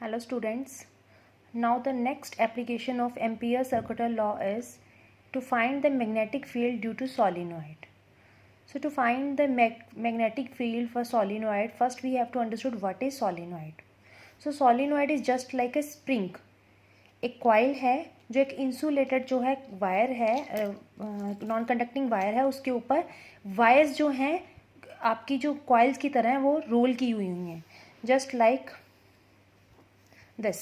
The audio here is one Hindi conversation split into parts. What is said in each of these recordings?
Hello students. Now the next application of Ampere's circular law is to find the magnetic field due to solenoid. So to find the magnetic field for solenoid, first we have to understand what is solenoid. So solenoid is just like a spring. एक कॉइल है जो एक इंसुलेटेड जो है वायर है, नॉन कंडक्टिंग वायर है, उसके ऊपर वायर्स जो हैं आपकी जो कॉइल्स की तरह हैं वो रोल की हुई हैं, जस्ट लाइक दिस।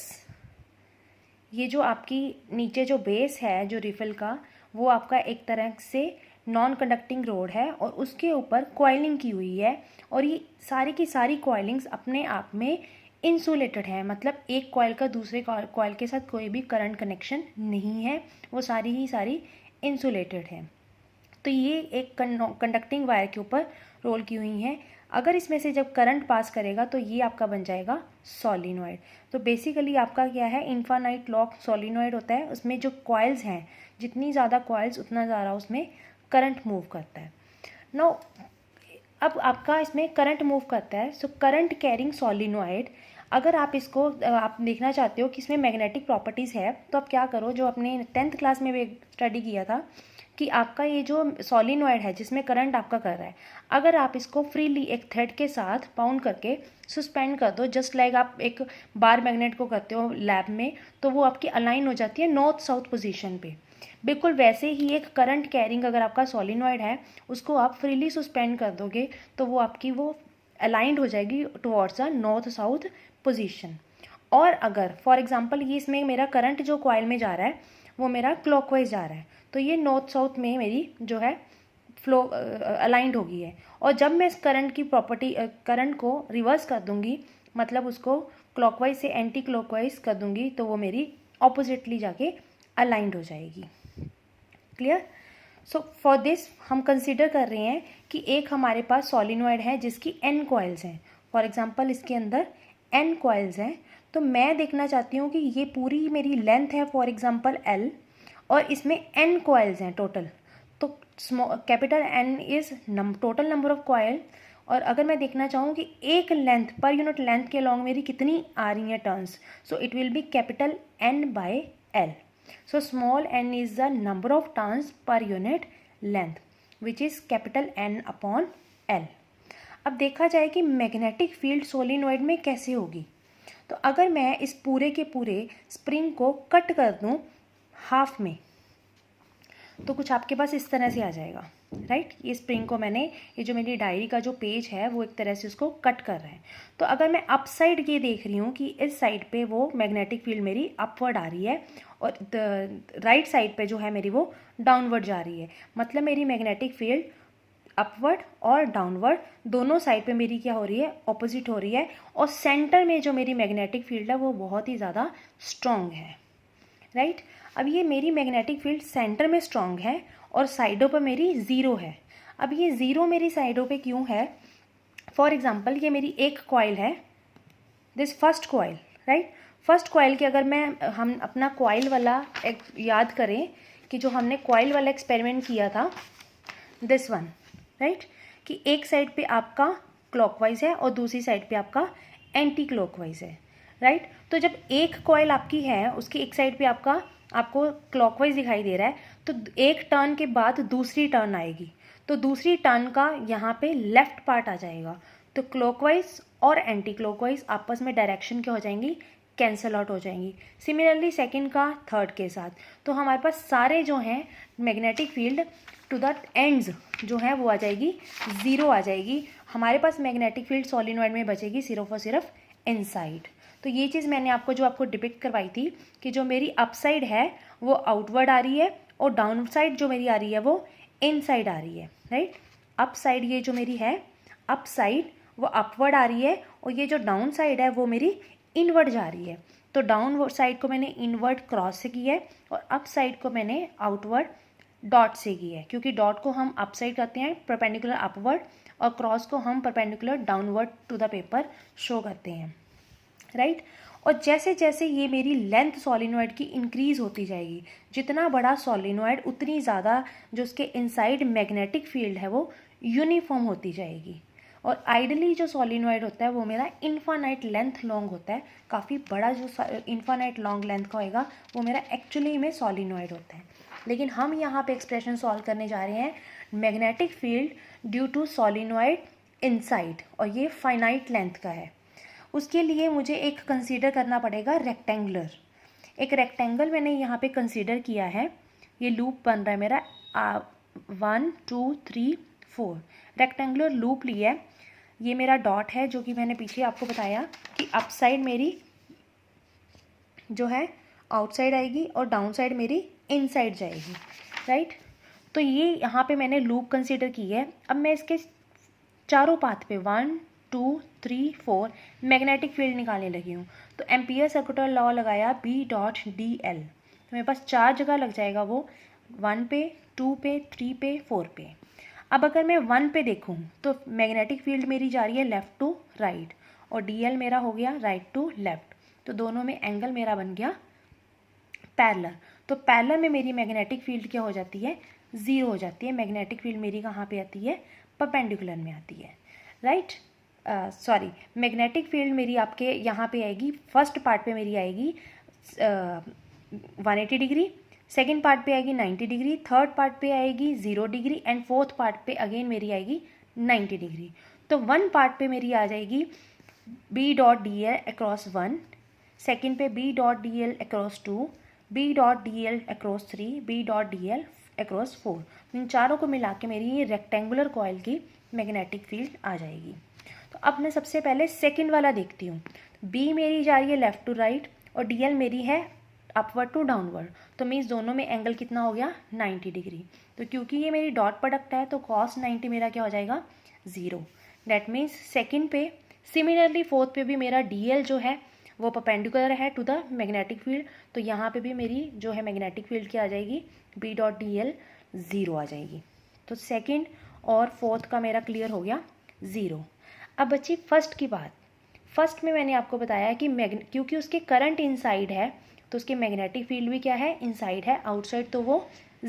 ये जो आपकी नीचे जो बेस है जो रिफिल का, वो आपका एक तरह से नॉन कंडक्टिंग रोड है और उसके ऊपर कॉइलिंग की हुई है, और ये सारी की सारी कॉइलिंग्स अपने आप में इंसुलेटेड है, मतलब एक कॉइल का दूसरे कॉइल के साथ कोई भी करंट कनेक्शन नहीं है, वो सारी ही सारी इंसुलेटेड है। तो ये एक कंडक्टिंग वायर के ऊपर रोल की हुई हैं। अगर इसमें से जब करंट पास करेगा तो ये आपका बन जाएगा सोलिनॉइड। तो बेसिकली आपका क्या है, इन्फानाइट लॉक सोलिनॉइड होता है। उसमें जो कॉइल्स हैं, जितनी ज़्यादा कॉइल्स उतना ज़्यादा उसमें करंट मूव करता है। नो अब आपका इसमें करंट मूव करता है, सो करंट कैरिंग सोलिनॉइड। अगर आप इसको आप देखना चाहते हो कि इसमें मैग्नेटिक प्रॉपर्टीज़ है, तो आप क्या करो, जो अपने 10th क्लास में भी स्टडी किया था कि आपका ये जो सोलिनॉइड है जिसमें करंट आपका कर रहा है, अगर आप इसको फ्रीली एक थ्रेड के साथ पाउंड करके सस्पेंड कर दो, जस्ट लाइक आप एक बार मैग्नेट को करते हो लैब में, तो वो आपकी अलाइन हो जाती है नॉर्थ साउथ पोजीशन पे। बिल्कुल वैसे ही एक करंट कैरिंग अगर आपका सोलिनॉइड है, उसको आप फ्रीली सस्पेंड कर दोगे तो वो आपकी वो अलाइंड हो जाएगी towards the north south position. और अगर फॉर एग्जांपल ये इसमें मेरा करंट जो कॉइल में जा रहा है वो मेरा क्लॉकवाइज जा रहा है, तो ये नॉर्थ साउथ में मेरी जो है फ्लो अलाइंड होगी है। और जब मैं इस करंट की प्रॉपर्टी करंट को रिवर्स कर दूंगी, मतलब उसको क्लॉकवाइज से एंटी क्लॉकवाइज कर दूंगी, तो वो मेरी ऑपोजिटली जाके अलाइंड हो जाएगी। क्लियर? सो फॉर दिस हम कंसिडर कर रहे हैं कि एक हमारे पास सोलिनॉइड है जिसकी n कॉइल्स हैं। फॉर एग्जांपल इसके अंदर n कॉइल्स हैं, तो मैं देखना चाहती हूँ कि ये पूरी मेरी लेंथ है फॉर एग्जांपल L, और इसमें n कॉइल्स हैं टोटल। तो capital N is total number of coil, और अगर मैं देखना चाहूँ कि एक लेंथ पर यूनिट लेंथ के अलॉन्ग मेरी कितनी आ रही हैं turns, so it will be capital N by L. So small n is the number of turns per unit length, which is capital N upon L. अब देखा जाए कि मैग्नेटिक फील्ड सोलिनॉइड में कैसे होगी। तो अगर मैं इस पूरे के पूरे स्प्रिंग को कट कर दूं हाफ में, तो कुछ आपके पास इस तरह से आ जाएगा, राइट। ये स्प्रिंग को मैंने, ये जो मेरी डायरी का जो पेज है वो एक तरह से उसको कट कर रहा है। तो अगर मैं अप साइड ये देख रही हूँ कि इस साइड पे वो मैग्नेटिक फील्ड मेरी अपवर्ड आ रही है, और राइट साइड पे जो है मेरी वो डाउनवर्ड जा रही है, मतलब मेरी मैग्नेटिक फील्ड अपवर्ड और डाउनवर्ड दोनों साइड पे मेरी क्या हो रही है, ऑपोजिट हो रही है। और सेंटर में जो मेरी मैग्नेटिक फील्ड है वो बहुत ही ज़्यादा स्ट्रॉन्ग है, राइट। अब ये मेरी मैग्नेटिक फील्ड सेंटर में स्ट्रॉन्ग है और साइडों पर मेरी ज़ीरो है। अब ये ज़ीरो मेरी साइडों पे क्यों है? फॉर एग्जांपल ये मेरी एक कॉइल है, this first coil, right. First coil के अगर हम अपना कॉइल वाला एक याद करें कि जो हमने कॉइल वाला एक्सपेरिमेंट किया था, दिस वन, राइट, कि एक साइड पे आपका क्लॉकवाइज है और दूसरी साइड पे आपका एंटी क्लॉकवाइज है, राइट। तो जब एक कॉइल आपकी है उसकी एक साइड पे आपको क्लॉकवाइज दिखाई दे रहा है, तो एक टर्न के बाद दूसरी टर्न आएगी, तो दूसरी टर्न का यहाँ पे लेफ्ट पार्ट आ जाएगा, तो क्लॉकवाइज और एंटी क्लॉकवाइज आपस में डायरेक्शन क्या हो जाएंगी, कैंसल आउट हो जाएंगी। सिमिलरली सेकंड का थर्ड के साथ, तो हमारे पास सारे जो हैं magnetic field to the ends जो है वो आ जाएगी, ज़ीरो आ जाएगी। हमारे पास मैग्नेटिक फील्ड सोलिनॉइड में बचेगी सिर्फ और सिर्फ इनसाइड। तो ये चीज़ मैंने आपको डिपिक्ट करवाई थी कि जो मेरी अप साइड है वो आउटवर्ड आ रही है और डाउन साइड जो मेरी आ रही है वो इनसाइड आ रही है, राइट। अप साइड ये जो मेरी है अप साइड वो अपवर्ड आ रही है, और ये जो डाउन साइड है वो मेरी इनवर्ड जा रही है। तो डाउन साइड को मैंने इनवर्ड क्रॉस से की है और अप साइड को मैंने आउटवर्ड डॉट से की है, क्योंकि डॉट को हम अप साइड करते हैं परपेंडिकुलर अपवर्ड, और क्रॉस को हम perpendicular downward to the paper show करते हैं, राइट। और जैसे जैसे ये मेरी लेंथ सोलिनॉइड की इंक्रीज होती जाएगी, जितना बड़ा सोलिनॉइड उतनी ज़्यादा जो उसके इनसाइड मैग्नेटिक फील्ड है वो यूनिफॉर्म होती जाएगी। और आइडली जो सोलिनॉइड होता है वो मेरा इन्फानाइट लेंथ लॉन्ग होता है, काफ़ी बड़ा जो इन्फानाइट लॉन्ग लेंथ का होएगा वो मेरा एक्चुअली में सोलिनॉइड होता है। लेकिन हम यहाँ पे एक्सप्रेशन सॉल्व करने जा रहे हैं magnetic field due to solenoid inside, और ये फाइनाइट लेंथ का है। उसके लिए मुझे एक कंसीडर करना पड़ेगा रेक्टेंगुलर। एक रेक्टेंगल मैंने यहाँ पे कंसीडर किया है, ये लूप बन रहा है मेरा 1 2 3 4 रेक्टेंगुलर लूप लिया है। ये मेरा डॉट है जो कि मैंने पीछे आपको बताया कि अप साइड मेरी जो है आउटसाइड आएगी और डाउन साइड मेरी इनसाइड जाएगी, राइट। तो ये यहाँ पे मैंने लूप कंसीडर की है। अब मैं इसके चारों पाथ पे 1 2 3 4 मैग्नेटिक फील्ड निकालने लगी हूँ। तो एम्पियर सर्कुलर लॉ लगाया B.dl, तो मेरे पास 4 जगह लग जाएगा वो, 1 पे 2 पे 3 पे 4 पे। अब अगर मैं 1 पे देखूँ तो मैग्नेटिक फील्ड मेरी जा रही है लेफ़्ट टू राइट और dl मेरा हो गया राइट टू लेफ़्ट, तो दोनों में एंगल मेरा बन गया पैरेलल। तो पैरेलल में मेरी मैग्नेटिक फील्ड क्या हो जाती है, 0 हो जाती है। मैग्नेटिक फील्ड मेरी कहाँ पे आती है, परपेंडिकुलर में आती है, राइट। सॉरी, मैग्नेटिक फील्ड मेरी आपके यहाँ पे आएगी, फर्स्ट पार्ट पे मेरी आएगी 180 डिग्री, सेकेंड पार्ट पे आएगी 90 डिग्री, थर्ड पार्ट पे आएगी 0 डिग्री एंड फोर्थ पार्ट पे अगेन मेरी आएगी 90 डिग्री। तो वन पार्ट पे मेरी आ जाएगी B.dl अक्रॉस 1, सेकेंड पे B.dl across 2, B.dl across 3, B.dl across 4। इन चारों को मिला के मेरी ये रेक्टेंगुलर कॉइल की मैग्नेटिक फील्ड आ जाएगी। तो अब मैं सबसे पहले सेकंड वाला देखती हूँ। B मेरी जा रही है लेफ़्ट टू राइट और DL मेरी है अपवर्ड टू डाउनवर्ड, तो मीन्स दोनों में एंगल कितना हो गया, 90 डिग्री। तो क्योंकि ये मेरी डॉट प्रोडक्ट है तो cos 90 मेरा क्या हो जाएगा, 0। डैट मीन्स सेकेंड पे, सिमिलरली फोर्थ पे भी मेरा DL जो है वो परपेंडिकुलर है टू द मैग्नेटिक फील्ड, तो यहाँ पे भी मेरी जो है मैग्नेटिक फील्ड क्या आ जाएगी, B.dl 0 आ जाएगी। तो सेकेंड और फोर्थ का मेरा क्लियर हो गया 0। अब बच्ची फर्स्ट की बात। फर्स्ट में मैंने आपको बताया कि क्योंकि उसके करंट इनसाइड है तो उसकी मैग्नेटिक फील्ड भी क्या है, इनसाइड है, आउटसाइड तो वो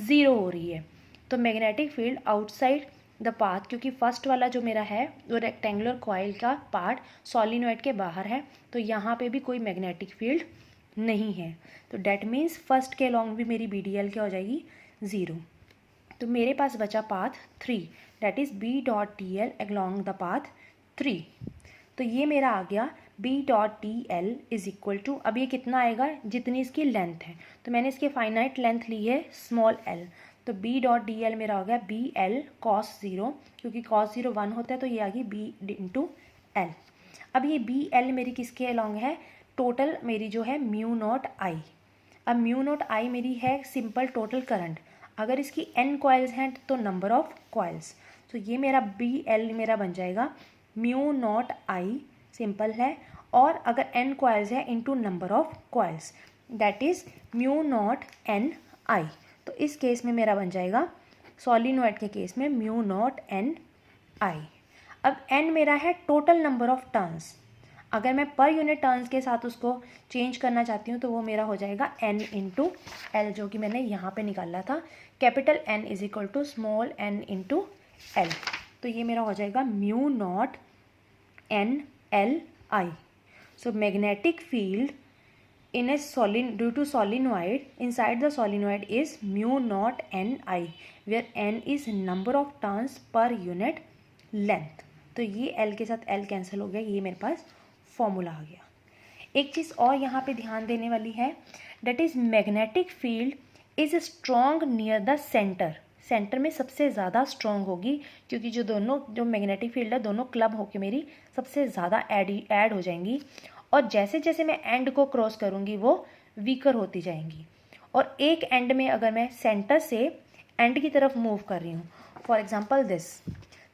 0 हो रही है। तो magnetic field outside the path, क्योंकि फर्स्ट वाला जो मेरा है वो रेक्टेंगुलर कॉइल का पार्ट सोलिनॉइड के बाहर है, तो यहाँ पे भी कोई मैग्नेटिक फील्ड नहीं है। तो डैट मीन्स फर्स्ट के अलॉन्ग भी मेरी BDL क्या हो जाएगी, 0। तो मेरे पास बचा path 3, that is B.dl along the path 3। तो ये मेरा आ गया B.dl इज इक्वल टू, अब ये कितना आएगा, जितनी इसकी लेंथ है। तो मैंने इसकी फाइनाइट लेंथ ली है स्मॉल l, तो B.dl मेरा हो गया BL cos 0, क्योंकि cos 0 1 होता है तो ये आ गई B इंटू L। अब ये BL मेरी किसके अलॉन्ग है, टोटल मेरी जो है म्यू नॉट I। अब म्यू नॉट I मेरी है सिंपल टोटल करंट, अगर इसकी n कॉइल्स हैं तो नंबर ऑफ कॉइल्स, तो ये मेरा BL मेरा बन जाएगा म्यू नॉट I, सिंपल है, और अगर n कॉइल्स है into number of coils, that is mu naught NI। तो इस केस में मेरा बन जाएगा, सोलिनॉइड के केस में म्यू नॉट NI। अब n मेरा है टोटल नंबर ऑफ टर्न्स, अगर मैं पर यूनिट टर्न्स के साथ उसको चेंज करना चाहती हूँ तो वो मेरा हो जाएगा n इंटू L, जो कि मैंने यहाँ पे निकाला था, capital N is equal to small n into L। तो ये मेरा हो जाएगा mu naught NLI। So magnetic field in a due to solenoid inside the solenoid is mu naught Ni, where N is number of turns per unit length। तो ये L के साथ L कैंसिल हो गया, ये मेरे पास फॉर्मूला आ गया। एक चीज़ और यहाँ पे ध्यान देने वाली है, that is magnetic field is strong near the center। Centre में सबसे ज़्यादा स्ट्रॉन्ग होगी, क्योंकि जो मैग्नेटिक फील्ड है दोनों क्लब होकर मेरी सबसे ज़्यादा ऐड हो जाएंगी, और जैसे जैसे मैं एंड को क्रॉस करूँगी वो वीकर होती जाएंगी। और एक एंड में अगर मैं सेंटर से एंड की तरफ मूव कर रही हूँ, फॉर एग्जांपल दिस,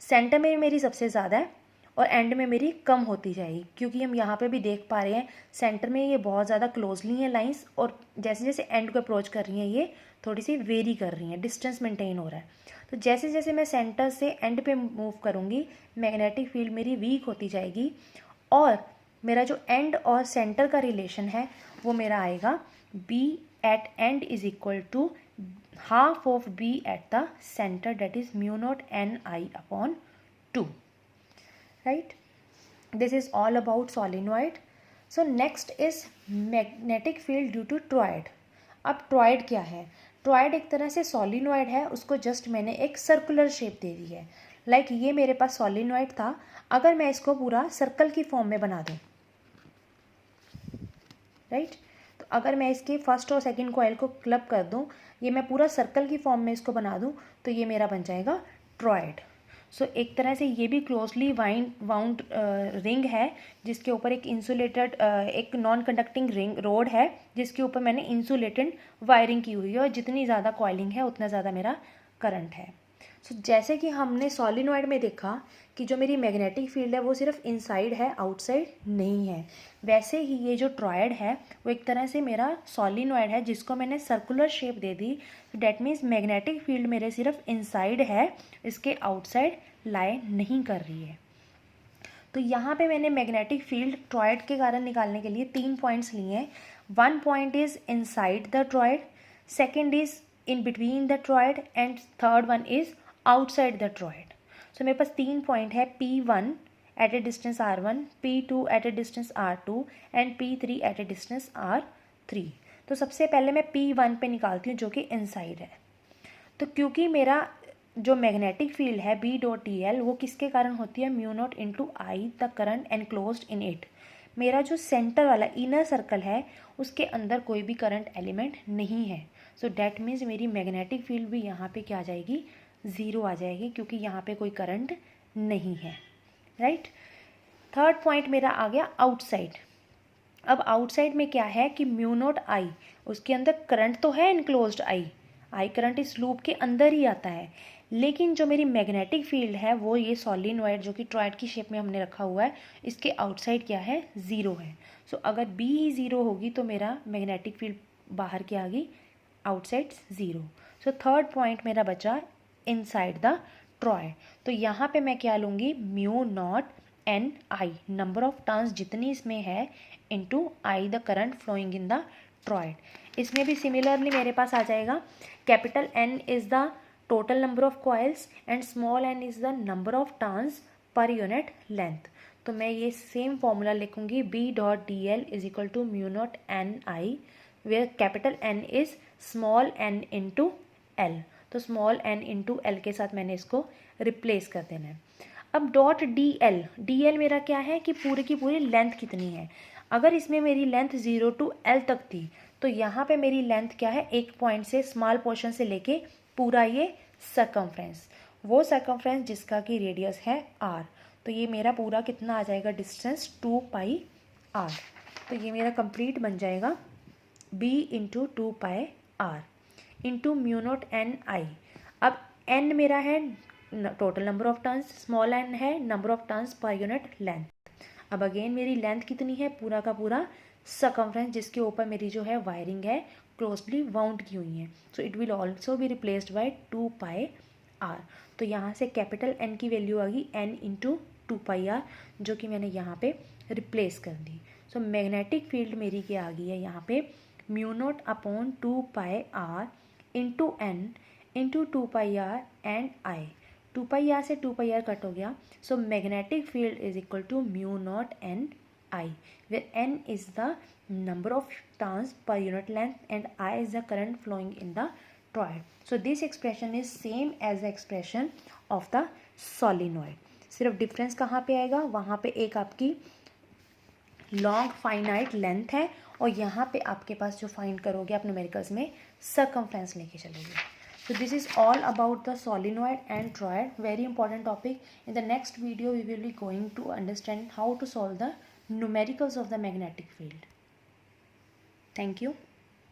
सेंटर में मेरी सबसे ज़्यादा है और एंड में मेरी कम होती जाएगी, क्योंकि हम यहाँ पे भी देख पा रहे हैं सेंटर में ये बहुत ज़्यादा क्लोजली हैं लाइंस, और जैसे जैसे एंड को अप्रोच कर रही हैं ये थोड़ी सी वेरी कर रही हैं, डिस्टेंस मेंटेन हो रहा है। तो जैसे जैसे मैं सेंटर से एंड पे मूव करूँगी मैग्नेटिक फील्ड मेरी वीक होती जाएगी, और मेरा जो एंड और सेंटर का रिलेशन है वो मेरा आएगा B at end is equal to half of B at the centre, that is mu naught NI upon 2। right? This is all about solenoid. So next is magnetic field due to toroid. अब टॉयड क्या है? टॉयड एक तरह से सॉलिनॉइड है, उसको जस्ट मैंने एक सर्कुलर शेप दे दी है. लाइक ये मेरे पास सॉलिनॉइड था, अगर मैं इसको पूरा सर्कल की फॉर्म में बना दूँ, राइट, तो अगर मैं इसके फर्स्ट और सेकंड कॉइल को क्लब कर दूँ, ये मैं पूरा सर्कल की फॉर्म में इसको बना दूँ, तो ये मेरा बन जाएगा टॉयड. सो एक तरह से ये भी क्लोजली वाउंड रिंग है, जिसके ऊपर एक इंसुलेटेड एक नॉन कंडक्टिंग रिंग रोड है, जिसके ऊपर मैंने इंसुलेटेड वायरिंग की हुई है, और जितनी ज़्यादा कॉइलिंग है उतना ज़्यादा मेरा करंट है. सो जैसे कि हमने सॉलिनॉइड में देखा कि जो मेरी मैग्नेटिक फील्ड है वो सिर्फ इनसाइड है, आउटसाइड नहीं है, वैसे ही ये जो टॉयड है वो एक तरह से मेरा सॉलिनॉइड है, जिसको मैंने circular shape they the. That means magnetic field मेरे सिर्फ इनसाइड है, इसके आउटसाइड लाई नहीं कर रही है. तो यहाँ पे मैंने मैग्नेटिक फील्ड टॉयड के कारण निकालने के लिए 3 पॉइंट्स लिए हैं. 1 पॉइंट इज इनसाइड द टॉयड, second is in between the टॉयड, and third one is outside the टॉयड. सो मेरे पास 3 पॉइंट है, P1 at a distance R1, P2 at a distance R2 and P3 at a distance R3. तो सबसे पहले मैं P1 पे निकालती हूँ जो कि इनसाइड है. तो क्योंकि मेरा जो मैग्नेटिक फील्ड है B.dl वो किसके कारण होती है? Mu naught into I the current enclosed in it. मेरा जो सेंटर वाला इनर सर्कल है उसके अंदर कोई भी करंट एलिमेंट नहीं है. सो डैट मीन्स मेरी मैग्नेटिक फील्ड भी यहाँ पे क्या आ जाएगी? ज़ीरो आ जाएगी, क्योंकि यहाँ पे कोई करंट नहीं है, राइट. थर्ड पॉइंट मेरा आ गया आउटसाइड. अब आउटसाइड में क्या है कि म्यू नॉट आई, उसके अंदर करंट तो है इनक्लोज्ड आई करंट इस लूप के अंदर ही आता है, लेकिन जो मेरी मैग्नेटिक फील्ड है वो ये सॉलिनॉइड जो कि टॉयड की शेप में हमने रखा हुआ है, इसके आउटसाइड क्या है? ज़ीरो है. सो अगर बी ही ज़ीरो होगी तो मेरा मैग्नेटिक फील्ड बाहर क्या आ गई? Outside zero. So third point मेरा बचा इनसाइड द टॉयड. तो यहाँ पे मैं क्या लूँगी? Mu naught N I, number of turns जितनी इसमें है, into I the current flowing in the टॉयड. इसमें भी सिमिलरली मेरे पास आ जाएगा capital N is the total number of coils and small n is the number of turns per unit length. तो मैं ये सेम फॉर्मूला लिखूंगी B.dl is equal to mu naught N I, where capital N is small n into L. तो स्मॉल n इंटू एल के साथ मैंने इसको रिप्लेस कर देना है. अब डॉट डी एल मेरा क्या है कि पूरी की पूरी लेंथ कितनी है. अगर इसमें मेरी लेंथ 0 to L तक थी, तो यहाँ पे मेरी लेंथ क्या है? एक पॉइंट से स्मॉल पोर्शन से लेके पूरा ये सर्कमफ्रेंस, वो सर्कमफ्रेंस जिसका कि रेडियस है r. तो ये मेरा पूरा कितना आ जाएगा? Distance 2πr. तो ये मेरा कंप्लीट बन जाएगा b into 2πr into mu naught N I. अब n मेरा है total number of turns, small n है number of turns per unit length. अब अगेन मेरी लेंथ कितनी है? पूरा का पूरा सर्कमफ्रेंस जिसके ऊपर मेरी जो है वायरिंग है क्लोजली वाउंड की हुई है. सो it will also be replaced by 2πr. तो यहाँ से कैपिटल N की वैल्यू आ गई n इंटू 2πr, जो कि मैंने यहाँ पे रिप्लेस कर दी. सो मैग्नेटिक फील्ड मेरी क्या आ गई है यहाँ पे? Mu naught upon 2πr into n into 2πr and I. 2πr से 2πr कट हो गया. So magnetic field is equal to mu naught N I, where n is the number of turns per unit length and I is the current flowing in the toroid. So this expression is same as the expression of the solenoid. सिर्फ डिफरेंस कहाँ पे आएगा? वहाँ पे एक आपकी लॉन्ग फाइनाइट लेंथ है, और यहाँ पे आपके पास जो फाइंड करोगे आप न्यूमेरिकल्स में सर्कमफ्रेंस लेके चलोगे. So this is all about the solenoid and toroid, very important topic. In the next video we will be going to understand how to solve the numericals of the magnetic field. Thank you.